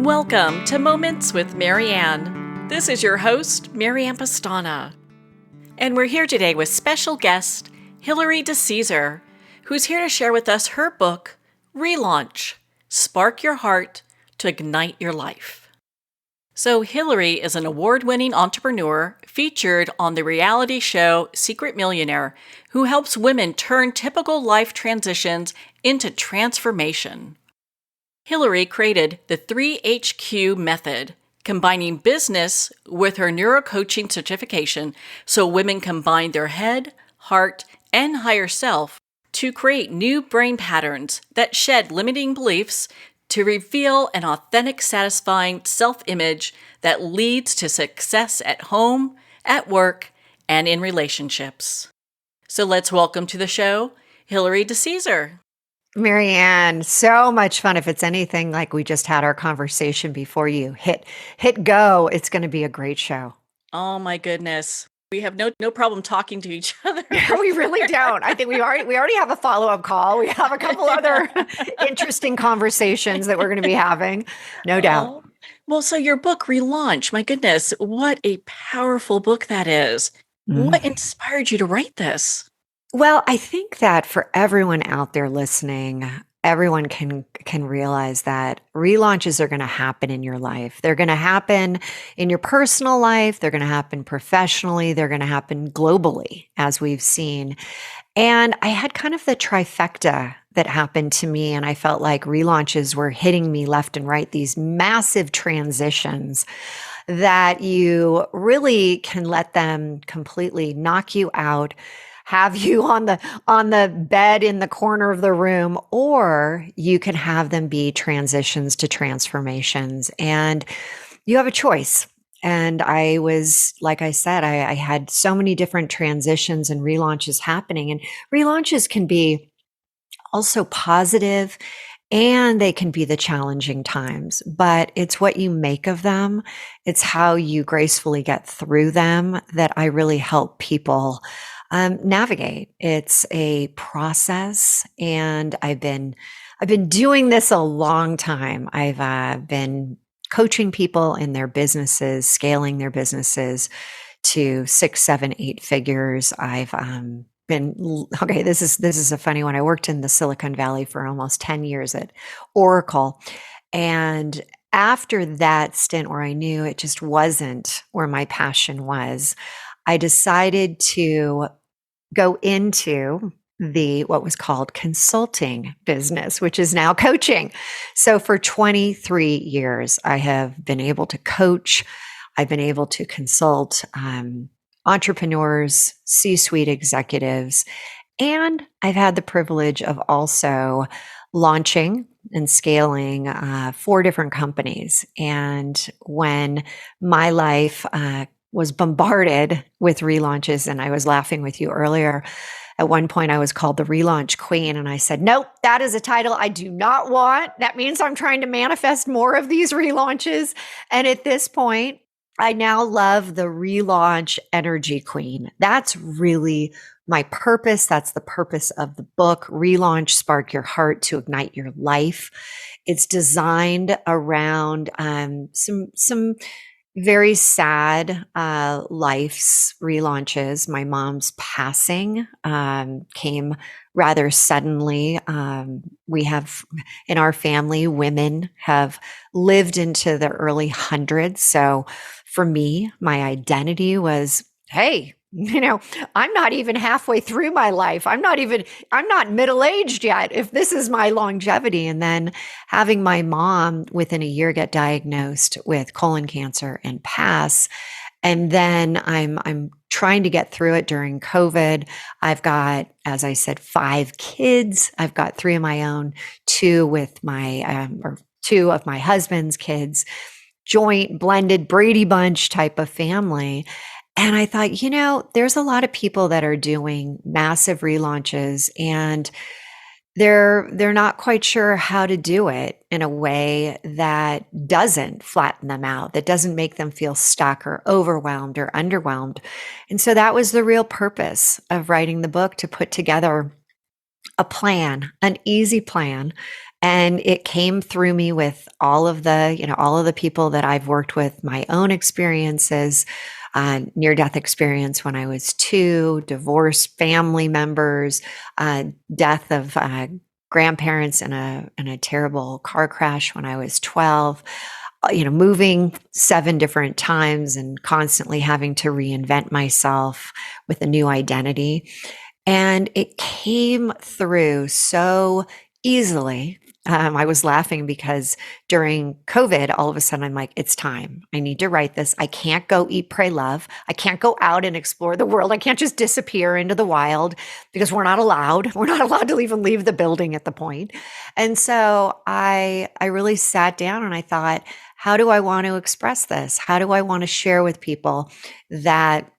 Welcome to Moments with Marianne. This is your host, Marianne Pastana. And we're here today with special guest, Hilary DeCesare, who's here to share with us her book, Relaunch, Spark Your Heart to Ignite Your Life. So Hilary is an award-winning entrepreneur featured on the reality show Secret Millionaire, who helps women turn typical life transitions into transformation. Hilary created the 3HQ method, combining business with her neurocoaching certification so women combine their head, heart, and higher self to create new brain patterns that shed limiting beliefs to reveal an authentic, satisfying self-image that leads to success at home, at work, and in relationships. So let's welcome to the show, Hilary DeCesare. Marianne, so much fun. If it's anything like we just had our conversation before you hit go, it's going to be a great show. Oh my goodness. We have no problem talking to each other. We really don't. I think we already have a follow-up call. We have a couple other interesting conversations that we're going to be having. No doubt. Well, so your book, Relaunch, my goodness, what a powerful book that is. What inspired you to write this? Well, I think that for everyone out there listening, everyone can realize that relaunches are going to happen in your life. They're going to happen in your personal life. They're going to happen professionally. They're going to happen globally, as we've seen. And I had kind of the trifecta that happened to me. And I felt like relaunches were hitting me left and right, these massive transitions that you really can let them completely knock you out, have you on the bed in the corner of the room, or you can have them be transitions to transformations. And you have a choice. And I was, like I said, I had so many different transitions and relaunches happening. And relaunches can be also positive and they can be the challenging times, but it's what you make of them. It's how you gracefully get through them that I really help people navigate. It's a process, and I've been doing this a long time. I've been coaching people in their businesses, scaling their businesses to 6, 7, 8 figures. I've this is a funny one. I worked in the Silicon Valley for almost 10 years at Oracle, and after that stint where I knew it just wasn't where my passion was, I decided to go into what was called consulting business, which is now coaching. So for 23 years, I have been able to coach. I've been able to consult entrepreneurs, C-suite executives, and I've had the privilege of also launching and scaling 4 different companies. And when my life was bombarded with relaunches, and I was laughing with you earlier. At one point, I was called the relaunch queen, and I said, nope, that is a title I do not want. That means I'm trying to manifest more of these relaunches. And at this point, I now love the relaunch energy queen. That's really my purpose. That's the purpose of the book, Relaunch, Spark Your Heart to Ignite Your Life. It's designed around some very sad life's relaunches. My mom's passing came rather suddenly. We have, in our family, women have lived into the early hundreds. So for me, my identity was, hey, I'm not even halfway through my life. I'm not middle-aged yet if this is my longevity. And then having my mom within a year get diagnosed with colon cancer and pass. And then I'm trying to get through it during COVID. I've got, as I said, 5 kids. I've got 3 of my own, 2 with or 2 of my husband's kids, joint blended Brady Bunch type of family. And I thought, there's a lot of people that are doing massive relaunches and they're not quite sure how to do it in a way that doesn't flatten them out, that doesn't make them feel stuck or overwhelmed or underwhelmed. And so that was the real purpose of writing the book, to put together a plan, an easy plan. And it came through me with all of the people that I've worked with, my own experiences, near death experience when I was 2, divorced family members, death of grandparents in a terrible car crash when I was 12, moving 7 different times and constantly having to reinvent myself with a new identity. And it came through so easily. I was laughing because during COVID, all of a sudden I'm like, it's time. I need to write this. I can't go eat, pray, love. I can't go out and explore the world. I can't just disappear into the wild because we're not allowed. We're not allowed to even leave the building at the point. And so I really sat down and I thought, how do I want to express this? How do I want to share with people that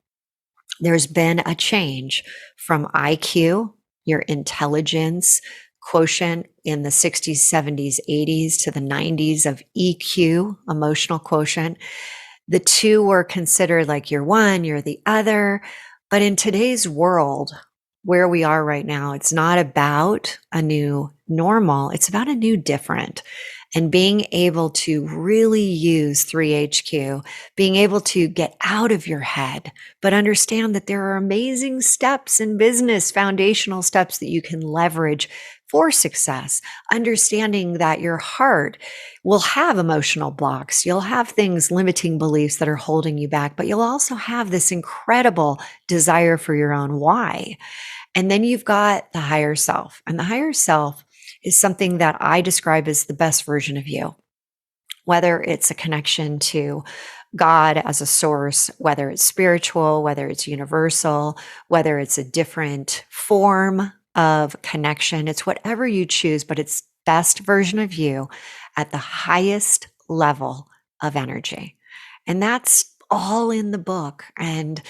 there's been a change from IQ, your intelligence quotient in the 60s, 70s, 80s to the 90s of EQ, emotional quotient. The two were considered like you're one, you're the other. But in today's world, where we are right now, it's not about a new normal, it's about a new different. And being able to really use 3HQ, being able to get out of your head, but understand that there are amazing steps in business, foundational steps that you can leverage for success, understanding that your heart will have emotional blocks. You'll have things, limiting beliefs that are holding you back, but you'll also have this incredible desire for your own why. And then you've got the higher self, and the higher self is something that I describe as the best version of you, whether it's a connection to God as a source, whether it's spiritual, whether it's universal, whether it's a different form of connection. It's whatever you choose, but it's best version of you at the highest level of energy. And that's all in the book. And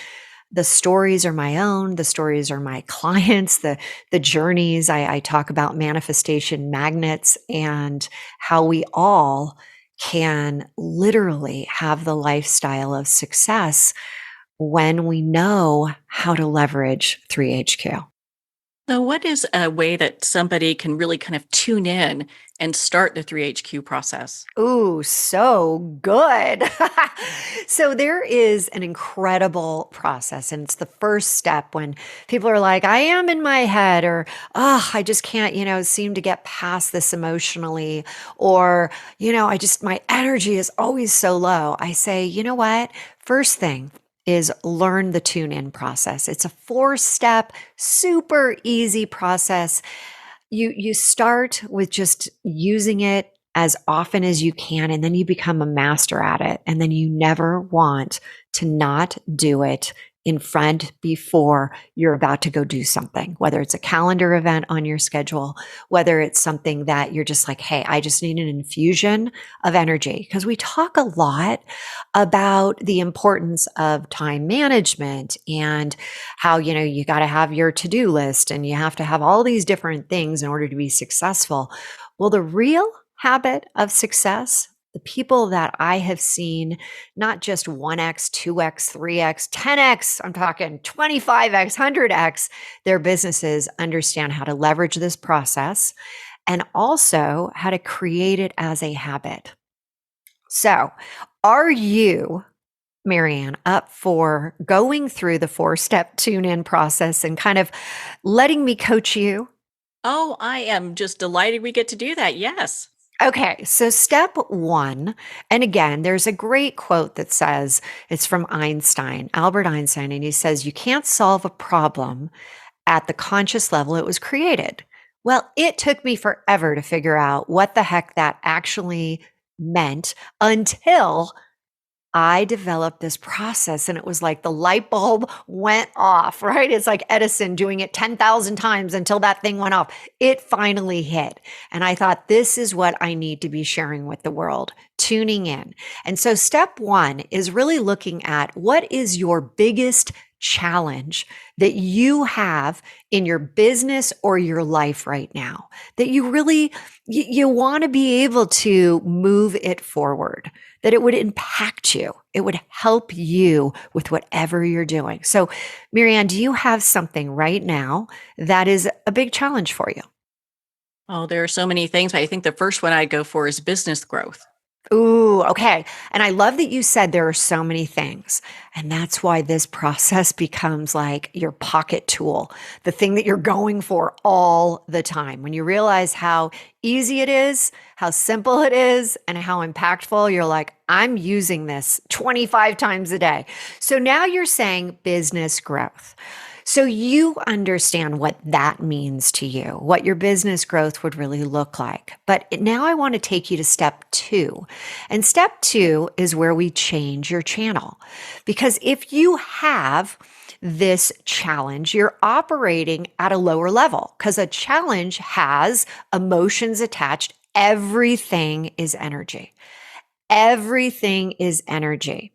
the stories are my own. The stories are my clients, the journeys. I talk about manifestation magnets and how we all can literally have the lifestyle of success when we know how to leverage 3HQ. So, what is a way that somebody can really kind of tune in and start the 3HQ process? Ooh, so good. So there is an incredible process, and it's the first step when people are like, I am in my head, or, oh, I just can't, seem to get past this emotionally, or, my energy is always so low. I say, you know what? First thing is learn the tune in process. It's a 4-step, super easy process. You start with just using it as often as you can, and then you become a master at it. And then you never want to not do it in front before you're about to go do something, whether it's a calendar event on your schedule, whether it's something that you're just like, hey, I just need an infusion of energy. Because we talk a lot about the importance of time management and how, you got to have your to-do list and you have to have all these different things in order to be successful. Well, the real habit of success, the people that I have seen, not just 1x, 2x, 3x, 10x, I'm talking 25x, 100x, their businesses understand how to leverage this process and also how to create it as a habit. So, are you, Marianne, up for going through the 4-step tune in process and kind of letting me coach you? Oh, I am just delighted we get to do that. Yes. Okay, so step 1, and again, there's a great quote that says, it's from Einstein, Albert Einstein, and he says, you can't solve a problem at the conscious level it was created. Well, it took me forever to figure out what the heck that actually meant until I developed this process, and it was like the light bulb went off, right? It's like Edison doing it 10,000 times until that thing went off. It finally hit. And I thought, this is what I need to be sharing with the world, tuning in. And so step 1 is really looking at what is your biggest challenge that you have in your business or your life right now that you really you want to be able to move it forward, that it would impact you, it would help you with whatever you're doing. So Marianne, do you have something right now that is a big challenge for you? Oh, there are so many things, but I think the first one I'd go for is business growth. Ooh, okay. And I love that you said there are so many things. And that's why this process becomes like your pocket tool, the thing that you're going for all the time. When you realize how easy it is, how simple it is, and how impactful, you're like, I'm using this 25 times a day. So now you're saying business growth. So you understand what that means to you, what your business growth would really look like. But now I want to take you to step 2. And step 2 is where we change your channel. Because if you have this challenge, you're operating at a lower level because a challenge has emotions attached. Everything is energy. Everything is energy.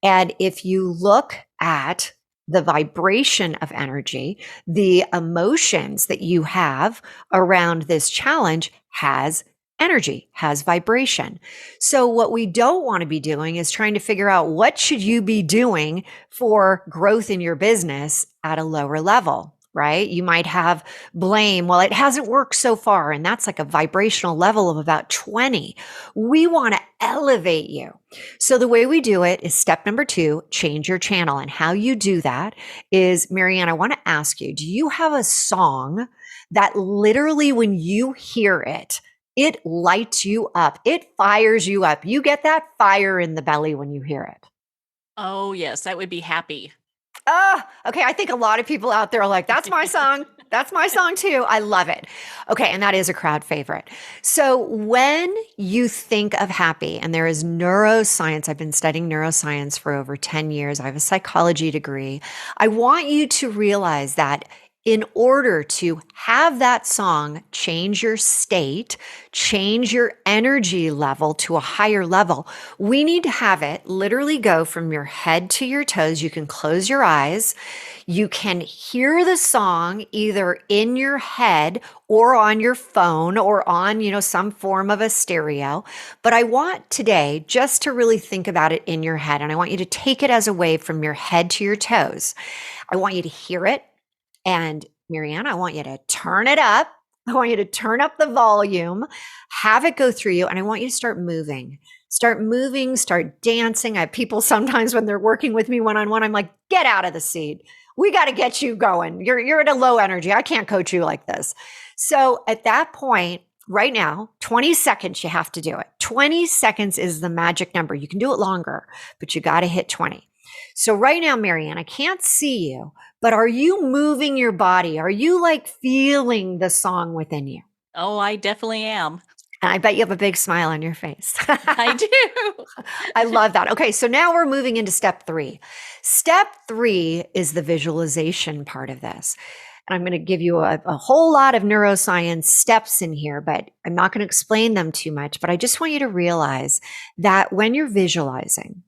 And if you look at the vibration of energy, the emotions that you have around this challenge has energy, has vibration. So what we don't want to be doing is trying to figure out what should you be doing for growth in your business at a lower level. Right? You might have blame. Well, it hasn't worked so far. And that's like a vibrational level of about 20. We want to elevate you. So the way we do it is step number 2, change your channel. And how you do that is, Marianne, I want to ask you, do you have a song that literally when you hear it, it lights you up, it fires you up? You get that fire in the belly when you hear it. Oh, yes, that would be happy. Okay. I think a lot of people out there are like, that's my song. That's my song too. I love it. Okay. And that is a crowd favorite. So when you think of happy, and there is neuroscience, I've been studying neuroscience for over 10 years. I have a psychology degree. I want you to realize that in order to have that song change your state, change your energy level to a higher level, we need to have it literally go from your head to your toes. You can close your eyes. You can hear the song either in your head or on your phone or on, some form of a stereo. But I want today just to really think about it in your head. And I want you to take it as a wave from your head to your toes. I want you to hear it. And Marianne, I want you to turn it up. I want you to turn up the volume, have it go through you. And I want you to start moving, start dancing. I have people sometimes when they're working with me one-on-one, I'm like, get out of the seat. We got to get you going. You're at a low energy. I can't coach you like this. So at that point, right now, 20 seconds, you have to do it. 20 seconds is the magic number. You can do it longer, but you got to hit 20. So right now, Marianne, I can't see you, but are you moving your body? Are you like feeling the song within you? Oh, I definitely am. And I bet you have a big smile on your face. I do. I love that. Okay, so now we're moving into step 3. Step 3 is the visualization part of this. And I'm going to give you a whole lot of neuroscience steps in here, but I'm not going to explain them too much. But I just want you to realize that when you're visualizing,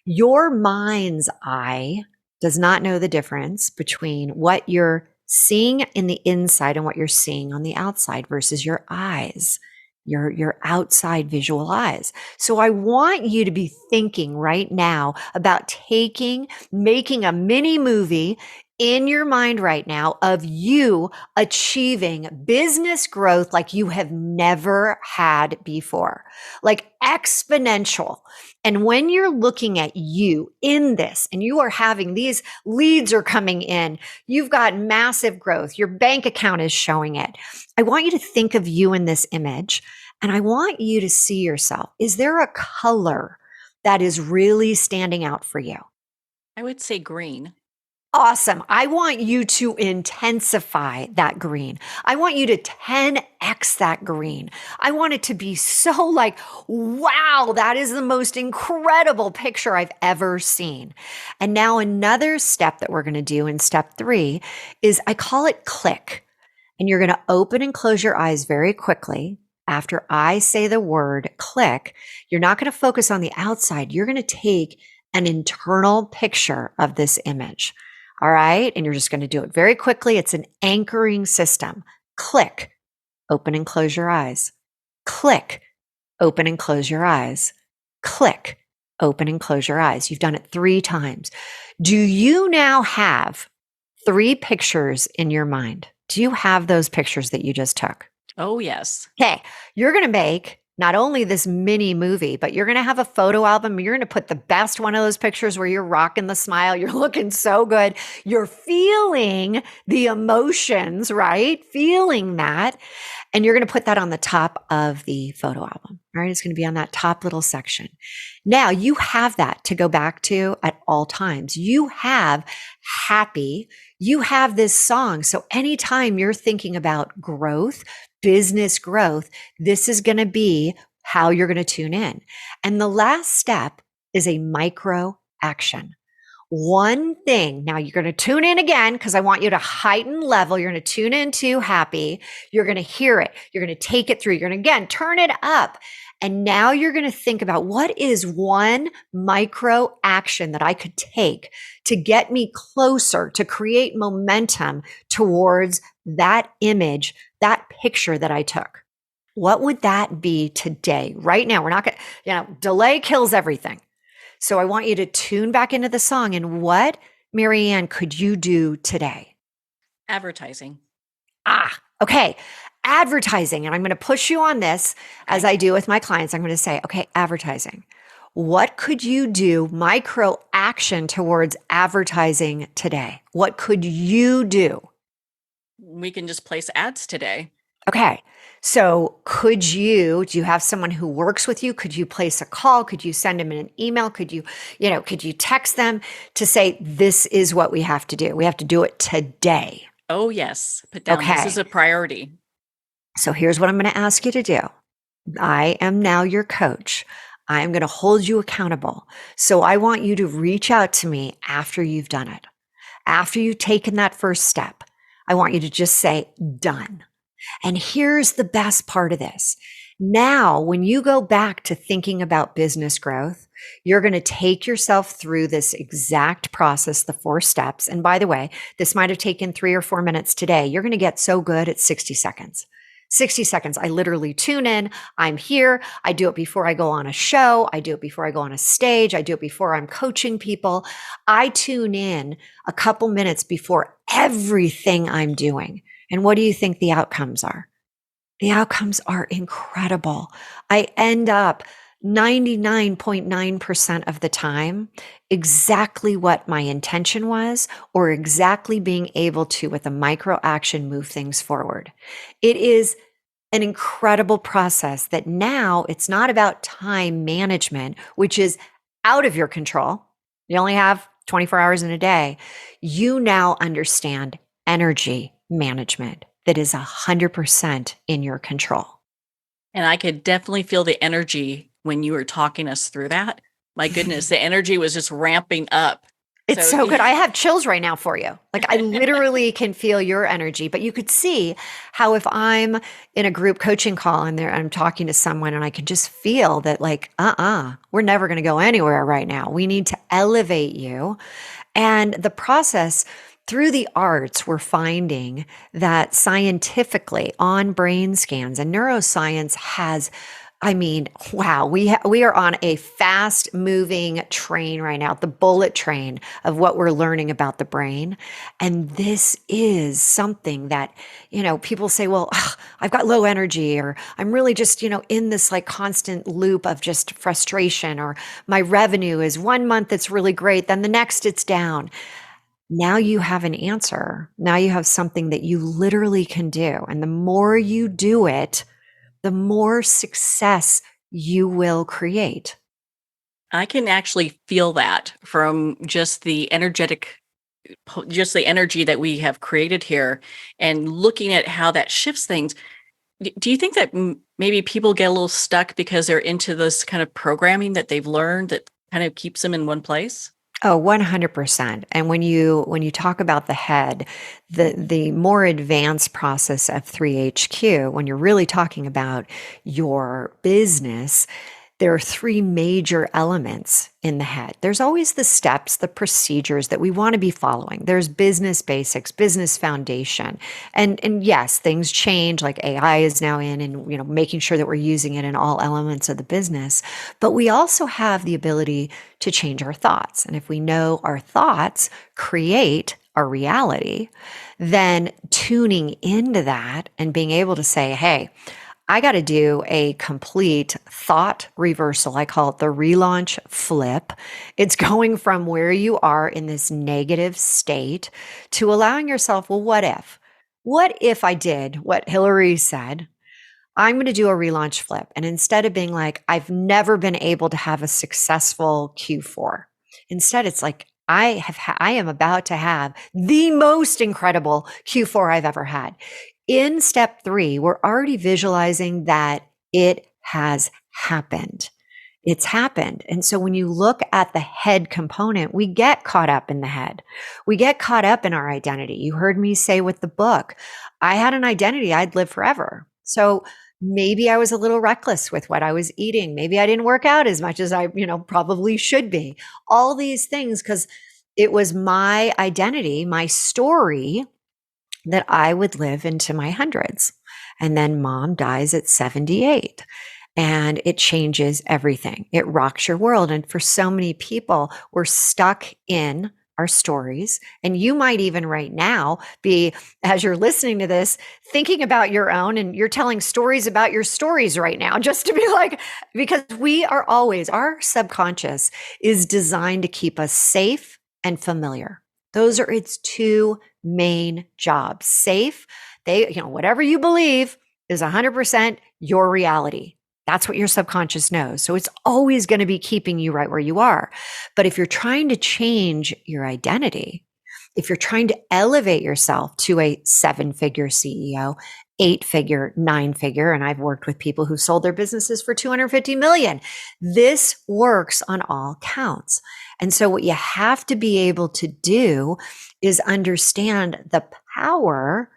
your mind's eye does not know the difference between what you're seeing in the inside and what you're seeing on the outside versus your eyes, your outside visual eyes. So I want you to be thinking right now about making a mini movie in your mind right now of you achieving business growth like you have never had before, like exponential. And when you're looking at you in this and you are having these leads are coming in, you've got massive growth, your bank account is showing it. I want you to think of you in this image and I want you to see yourself. Is there a color that is really standing out for you? I would say green. Awesome. I want you to intensify that green. I want you to 10x that green. I want it to be so like, wow, that is the most incredible picture I've ever seen. And now another step that we're going to do in step 3 is I call it click. And you're going to open and close your eyes very quickly. After I say the word click, you're not going to focus on the outside. You're going to take an internal picture of this image. All right. And you're just going to do it very quickly. It's an anchoring system. Click, open and close your eyes. Click, open and close your eyes. Click, open and close your eyes. You've done it 3 times. Do you now have 3 pictures in your mind? Do you have those pictures that you just took? Oh, yes. Okay, you're going to make not only this mini movie, but you're going to have a photo album. You're going to put the best one of those pictures where you're rocking the smile. You're looking so good. You're feeling the emotions, right? Feeling that. And you're going to put that on the top of the photo album, right? It's going to be on that top little section. Now you have that to go back to at all times. You have happy, you have this song. So anytime you're thinking about growth, business growth, this is going to be how you're going to tune in. And the last step is a micro action. One thing. Now you're going to tune in again because I want you to heighten level. You're going to tune into happy. You're going to hear it. You're going to take it through. You're going to again turn it up. And now you're going to think about what is one micro action that I could take to get me closer, to create momentum towards that image, that picture that I took. What would that be today? Right now, we're not going to, delay kills everything. So I want you to tune back into the song. And what, Marianne, could you do today? Advertising. Okay. Advertising. And I'm going to push you on this as I do with my clients. I'm going to say, okay, advertising. What could you do micro action towards advertising today? What could you do? We can just place ads today. Okay. So do you have someone who works with you? Could you place a call? Could you send them an email? Could you text them to say, this is what we have to do? We have to do it today. Oh, yes. Put down, This is a priority. So here's what I'm going to ask you to do. I am now your coach. I'm going to hold you accountable. So I want you to reach out to me after you've done it. After you've taken that first step, I want you to just say, done. And here's the best part of this. Now, when you go back to thinking about business growth, you're going to take yourself through this exact process, the 4 steps. And by the way, this might have taken 3 or 4 minutes today. You're going to get so good at 60 seconds. 60 seconds. I literally tune in. I'm here. I do it before I go on a show. I do it before I go on a stage. I do it before I'm coaching people. I tune in a couple minutes before everything I'm doing. And what do you think the outcomes are? The outcomes are incredible. I end up 99.9% of the time exactly what my intention was, or exactly being able to, with a micro action, move things forward. It is an incredible process that now it's not about time management, which is out of your control. You only have 24 hours in a day. You now understand energy management that is 100% in your control. And I could definitely feel the energy when you were talking us through that. My goodness, the energy was just ramping up. It's so good. I have chills right now for you. Like, I literally can feel your energy, but you could see how if I'm in a group coaching call and I'm talking to someone and I can just feel that, like, we're never going to go anywhere right now. We need to elevate you. And the process through the arts, we're finding that scientifically on brain scans, and neuroscience has, wow, we are on a fast moving train right now, the bullet train of what we're learning about the brain. And this is something that, people say, well, I've got low energy, or I'm really just, in this like constant loop of just frustration, or my revenue is 1 month it's really great, then the next it's down. Now you have an answer. Now you have something that you literally can do. And the more you do it, the more success you will create. I can actually feel that from just the energy that we have created here, and looking at how that shifts things. Do you think that maybe people get a little stuck because they're into this kind of programming that they've learned that kind of keeps them in one place? Oh, 100%. And when you talk about the head, the more advanced process of 3HQ, when you're really talking about your business, there are three major elements in the head. There's always the steps, the procedures that we want to be following. There's business basics, business foundation. And yes, things change, like AI is now in, and making sure that we're using it in all elements of the business. But we also have the ability to change our thoughts. And if we know our thoughts create our reality, then tuning into that and being able to say, hey, I got to do a complete thought reversal. I call it the relaunch flip. It's going from where you are in this negative state to allowing yourself, well, what if? What if I did what Hilary said? I'm going to do a relaunch flip. And instead of being like, I've never been able to have a successful Q4, instead it's like, I am about to have the most incredible Q4 I've ever had. In step 3, we're already visualizing that it has happened. It's happened. And so when you look at the head component, we get caught up in the head. We get caught up in our identity. You heard me say with the book, I had an identity I'd live forever. So maybe I was a little reckless with what I was eating. Maybe I didn't work out as much as I, probably should be. All these things, because it was my identity, my story, that I would live into my hundreds. And then mom dies at 78. And it changes everything. It rocks your world. And for so many people, we're stuck in our stories. And you might even right now be, as you're listening to this, thinking about your own, and you're telling stories about your stories right now, just to be like, because we are always, our subconscious is designed to keep us safe and familiar. Those are its two main jobs. Safe, whatever you believe is 100% your reality. That's what your subconscious knows. So it's always going to be keeping you right where you are. But if you're trying to change your identity, if you're trying to elevate yourself to a 7-figure CEO, 8-figure, 9-figure, and I've worked with people who sold their businesses for 250 million. This works on all counts. And so what you have to be able to do is understand the power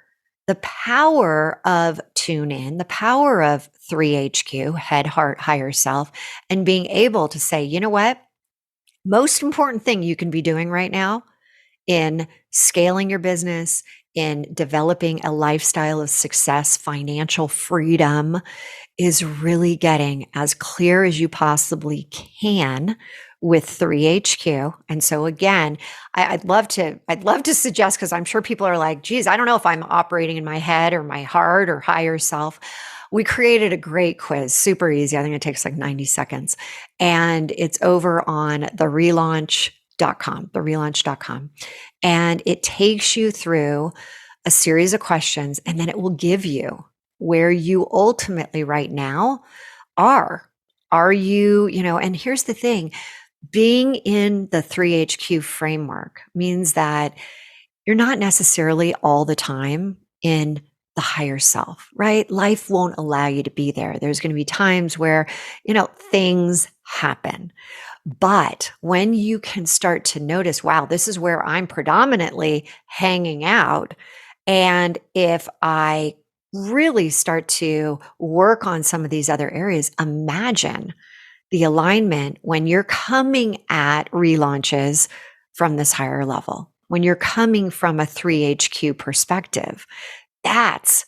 of tune in, the power of 3HQ, head, heart, higher self, and being able to say, you know what? Most important thing you can be doing right now in scaling your business, in developing a lifestyle of success, financial freedom, is really getting as clear as you possibly can with 3HQ. And so again, I'd love to suggest, because I'm sure people are like, geez, I don't know if I'm operating in my head or my heart or higher self. We created a great quiz, super easy. I think it takes like 90 seconds. And it's over on the relaunch.com. And it takes you through a series of questions, and then it will give you where you ultimately right now are. Are you, and here's the thing, being in the 3HQ framework means that you're not necessarily all the time in the higher self, right? Life won't allow you to be there. There's going to be times where, things happen. But when you can start to notice, wow, this is where I'm predominantly hanging out. And if I really start to work on some of these other areas, imagine the alignment when you're coming at relaunches from this higher level, when you're coming from a 3HQ perspective. That's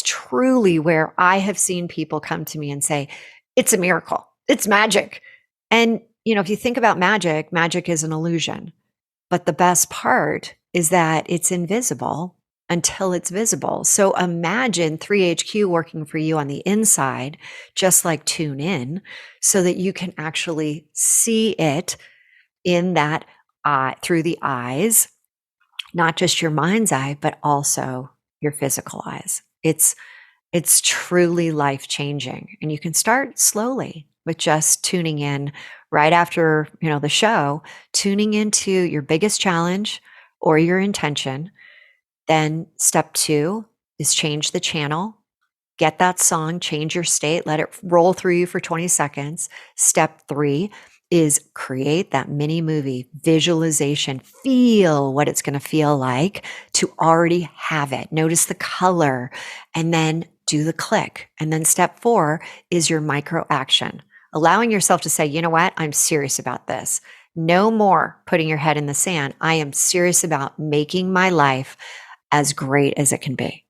truly where I have seen people come to me and say, it's a miracle. It's magic. And, if you think about magic, magic is an illusion. But the best part is that it's invisible until it's visible. So imagine 3HQ working for you on the inside, just like tune in, so that you can actually see it in that through the eyes, not just your mind's eye, but also your physical eyes. It's truly life-changing. And you can start slowly with just tuning in right after, the show, tuning into your biggest challenge or your intention. Then step 2 is change the channel. Get that song, change your state, let it roll through you for 20 seconds. Step 3 is create that mini movie, visualization, feel what it's going to feel like to already have it. Notice the color, and then do the click. And then step 4 is your micro action. allowing yourself to say, you know what? I'm serious about this. No more putting your head in the sand. I am serious about making my life as great as it can be.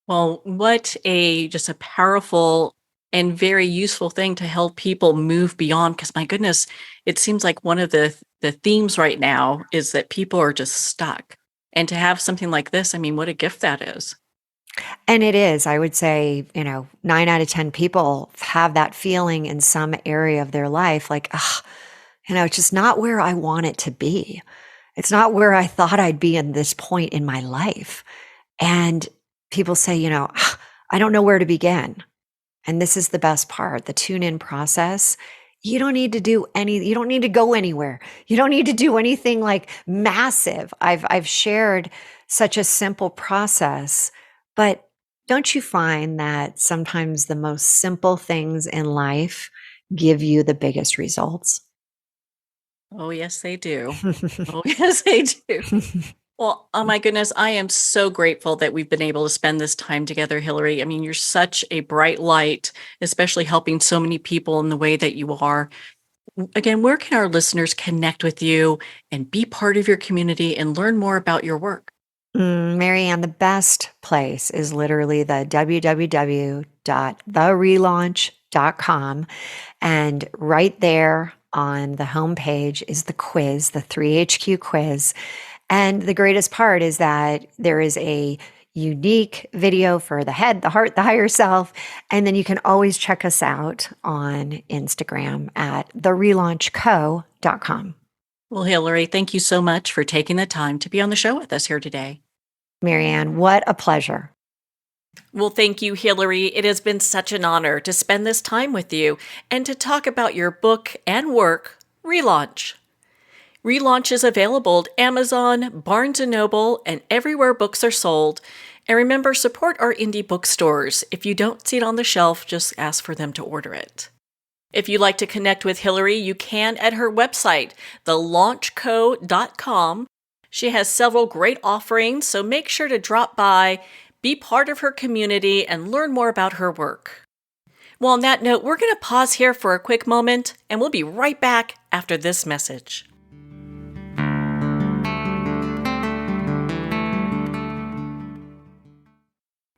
Well, what a just a powerful and very useful thing to help people move beyond, because my goodness, it seems like one of the themes right now is that people are just stuck. And to have something like this, I mean, what a gift that is. And it is, I would say, 9 out of 10 people have that feeling in some area of their life like, it's just not where I want it to be. It's not where I thought I'd be in this point in my life. And people say, I don't know where to begin. And this is the best part, the tune in process. You don't need to you don't need to go anywhere. You don't need to do anything like massive. I've shared such a simple process, but don't you find that sometimes the most simple things in life give you the biggest results? Oh, yes, they do. Oh, yes, they do. Well, oh my goodness, I am so grateful that we've been able to spend this time together, Hillary. I mean, you're such a bright light, especially helping so many people in the way that you are. Again, where can our listeners connect with you and be part of your community and learn more about your work? Marianne, the best place is literally the www.therelaunch.com. And right there on the homepage is the quiz, the 3HQ quiz. And the greatest part is that there is a unique video for the head, the heart, the higher self. And then you can always check us out on Instagram at therelaunchco.com. Well, Hillary, thank you so much for taking the time to be on the show with us here today. Marianne, what a pleasure. Well, thank you, Hillary. It has been such an honor to spend this time with you and to talk about your book and work, Relaunch. Relaunch is available at Amazon, Barnes & Noble, and everywhere books are sold. And remember, support our indie bookstores. If you don't see it on the shelf, just ask for them to order it. If you'd like to connect with Hillary, you can at her website, thelaunchco.com. She has several great offerings, so make sure to drop by, be part of her community, and learn more about her work. Well, on that note, we're going to pause here for a quick moment, and we'll be right back after this message.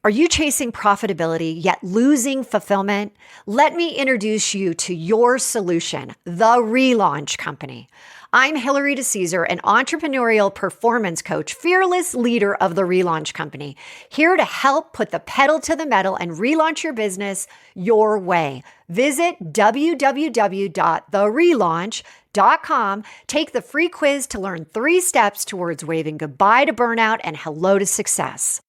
Are you chasing profitability yet losing fulfillment? Let me introduce you to your solution, the Relaunch Company. I'm Hilary DeCesare, an entrepreneurial performance coach, fearless leader of the Relaunch Company, here to help put the pedal to the metal and relaunch your business your way. Visit www.therelaunch.com. Take the free quiz to learn 3 steps towards waving goodbye to burnout and hello to success.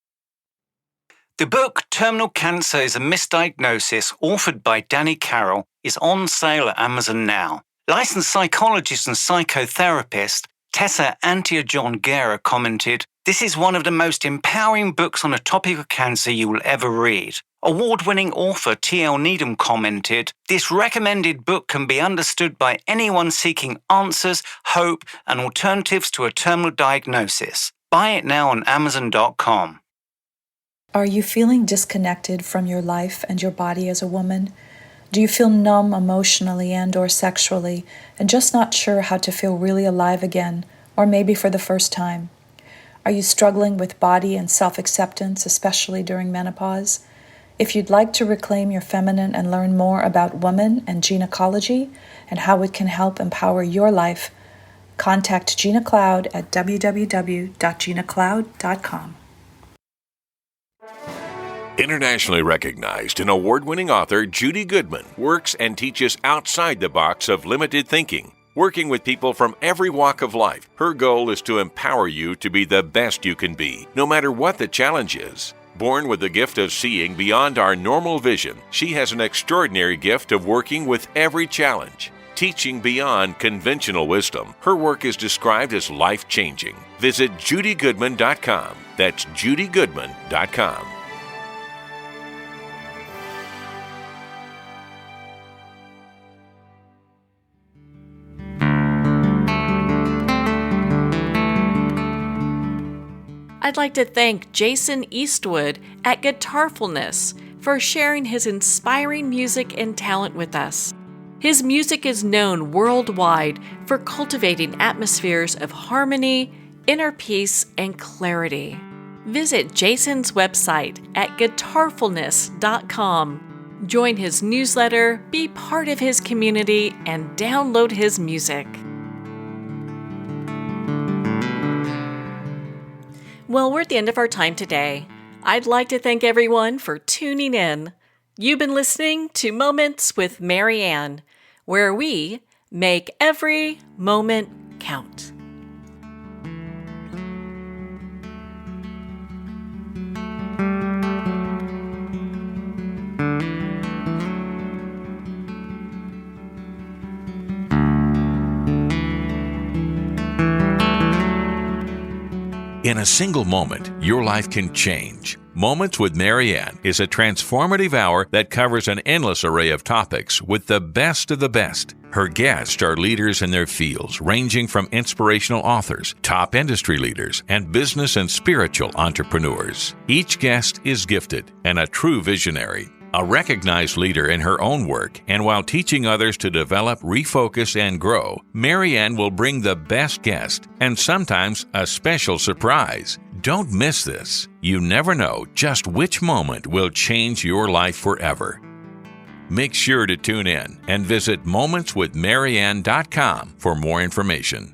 The book Terminal Cancer is a Misdiagnosis, authored by Danny Carroll, is on sale at Amazon now. Licensed psychologist and psychotherapist Tessa Antia-John-Guerra commented, "This is one of the most empowering books on a topic of cancer you will ever read." Award-winning author T.L. Needham commented, "This recommended book can be understood by anyone seeking answers, hope, and alternatives to a terminal diagnosis. Buy it now on Amazon.com. Are you feeling disconnected from your life and your body as a woman? Do you feel numb emotionally and/or sexually and just not sure how to feel really alive again, or maybe for the first time? Are you struggling with body and self-acceptance, especially during menopause? If you'd like to reclaim your feminine and learn more about women and gynecology and how it can help empower your life, contact Gina Cloud at www.ginacloud.com. Internationally recognized and award-winning author Judy Goodman works and teaches outside the box of limited thinking. Working with people from every walk of life, her goal is to empower you to be the best you can be, no matter what the challenge is. Born with the gift of seeing beyond our normal vision, she has an extraordinary gift of working with every challenge. Teaching beyond conventional wisdom, her work is described as life-changing. Visit judygoodman.com. That's judygoodman.com. I'd like to thank Jason Eastwood at Guitarfulness for sharing his inspiring music and talent with us. His music is known worldwide for cultivating atmospheres of harmony, inner peace, and clarity. Visit Jason's website at guitarfulness.com. Join his newsletter, be part of his community, and download his music. Well, we're at the end of our time today. I'd like to thank everyone for tuning in. You've been listening to Moments with Marianne, where we make every moment count. In a single moment, your life can change. Moments with Marianne is a transformative hour that covers an endless array of topics with the best of the best. Her guests are leaders in their fields, ranging from inspirational authors, top industry leaders, and business and spiritual entrepreneurs. Each guest is gifted and a true visionary, a recognized leader in her own work, and while teaching others to develop, refocus, and grow, Marianne will bring the best guest and sometimes a special surprise. Don't miss this. You never know just which moment will change your life forever. Make sure to tune in and visit momentswithmarianne.com for more information.